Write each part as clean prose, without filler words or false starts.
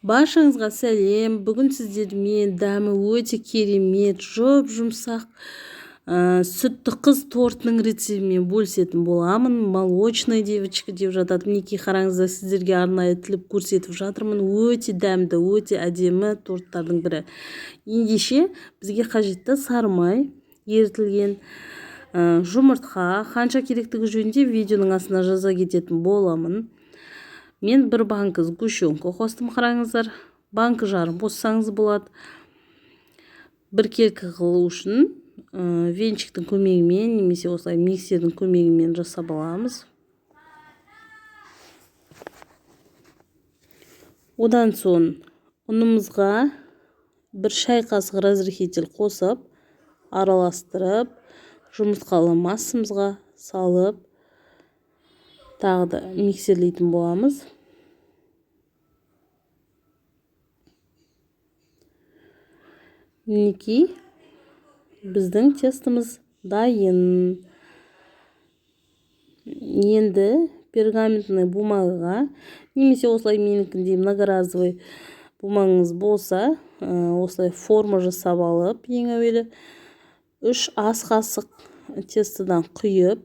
Баршаңызға сәлем. Бүгін сіздермен дәмі өте керемет, жұмсақ сүтті қыз тортының рецептімен бөлісетін боламын. Молочная девочка деп жатады. Мінекей қараңыздар, сіздерге арнайы тіліп көрсетіп жатырмын. Өте дәмді, өте әдемі торттардың бірі. Ендеше бізге қажетті сары май, ерітілген жұмыртқа, қанша керектігі жөнінде видеоның астына жаза кететін боламын. Мен бір банка сгущенка қостым, қараңыздар. Банка жарым қоссаңыз болады. Бір келкі қылу үшін венчиктің көмегімен немесе осылай миксердің көмегімен жасап аламыз. Одан соң ұнымызға бір шай қасық разрыхитель қосып, араластырып, жұмыртқалы массамызға салып, тағы да миксерлейтін боламыз. Мінекей біздің тестіміз дайын. Енді пергаментный бумагаға немесе осылай менікіндей многоразовый бумаңыз болса, осылай форма жасап алып, ең әуелі 3 ас қасық тестадан құйып,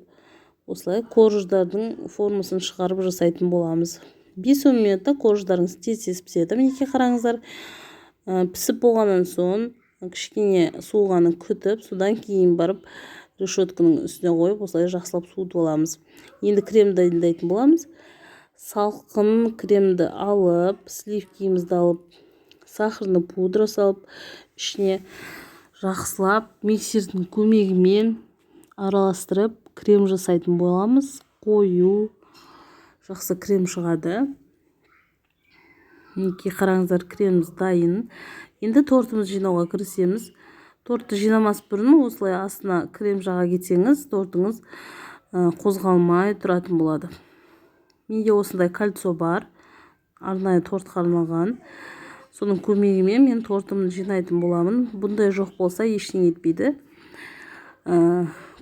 осылай корждардың формасын шығарып жасайтын боламыз. 5-10 минутта корждарыңыз тез-тез піседі. Мінекей қараңыздар, пісіп болғаннан соң кішкене суығанын күтіп, содан кейін барып решетканың үстіне қойып, осылай жақсылап суытып аламыз. Енді крем дайындайтын боламыз. Салқын кремді алып, сливкімізді алып, сахарный пудра салып, ішіне жақсылап миксердің көмегімен араластырып, крем жасайтын боламыз. Қою жақсы крем шығады. Мінекей қараңыздар, креміміз дайын. Енді тортымыз жинауға кірісеміз. Тортты жинамас бұрын осылай астына крем жаға кетсеңіз, тортыңыз қозғалмай тұратын болады. Менде осындай кольцо бар, арнайы тортқа арналған. Соның көмегімен мен тортымды жинайтын боламын. Бұндай жоқ болса ештеңе етпейді.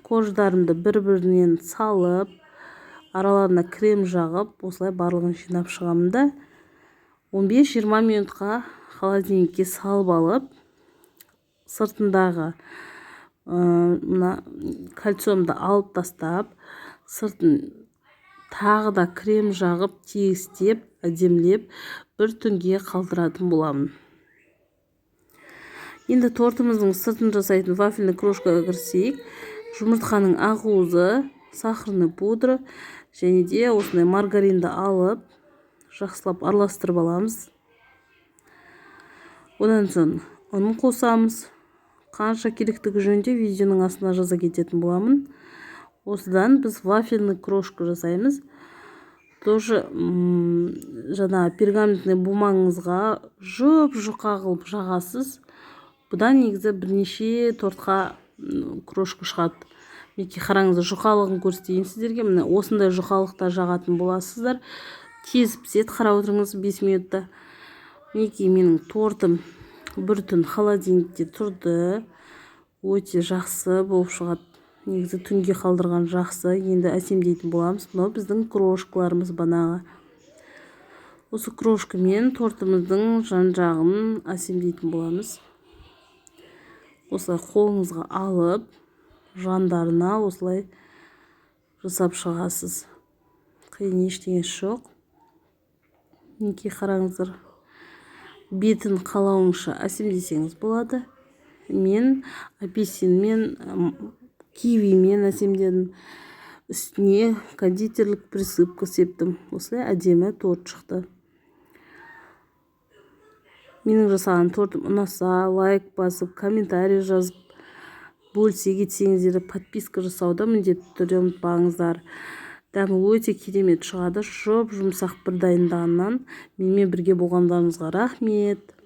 Корждарымды бір-бірінен салып, араларына крем жағып, осылай барлығын жинап шығамын да 15-20 минутқа холодильникке салып алып, сыртындағы кольцомды алып тастап, сыртын тағы да крем жағып, тегістеп, әдемлеп, бір түнге қалдыратын боламын. Енді тортымыздың сыртын жасайтын вафельный крошкаға кірісейік. Жұмыртқаның ақуызы, сахарный пудра және де осындай маргаринді алып, жақсылап араластырып аламыз. Одан соң ұн қосамыз. Қанша керектігі жөнінде видеоның астына жаза кететін боламын. Осыдан біз вафельный крошка жасаймыз. Тоже жаңа пергаментный бумаңызға жұқа қылып жағасыз. Бұдан негізі бірнеше тортқа крошка шығады. Мінекей қараңыздар, жұқалығын көрсетейін сіздерге. Міне осындай жұқалықта жағатын боласыздар. Тез піседі, қарап отырыңыз 5 минутта. Мінекей менің тортым бір түн холодильникте тұрды. Өте жақсы болып шығады. Негізі түнге қалдырған жақсы. Енді әсемдейтін боламыз. Мынау біздің крошкаларымыз банаға. Осы крошкамен тортымыздың жан-жағын әсемдейтін боламыз. Осылай қолыңызға алып, жандарына осылай жасап шығасыз. Қиын ештеңе жоқ. Мінекей қараңыздар, бетін қалауыңша әсемдесеңіз болады. Мен апельсинмен, кивимен әсемдедім. Үстіне кондитерлік присыпка септім. Осылай әдемі торт шықты. Менің жасаған тортым ұнаса, лайк басып, комментарий жазып, бөлісе кетсеңіздер, подписка жасауды міндетті түрде ұмытпаңыздар. Дәмі өте керемет шығады. Жұмсақ бір дайындағаннан. Менімен бірге болғандарыңызға рахмет.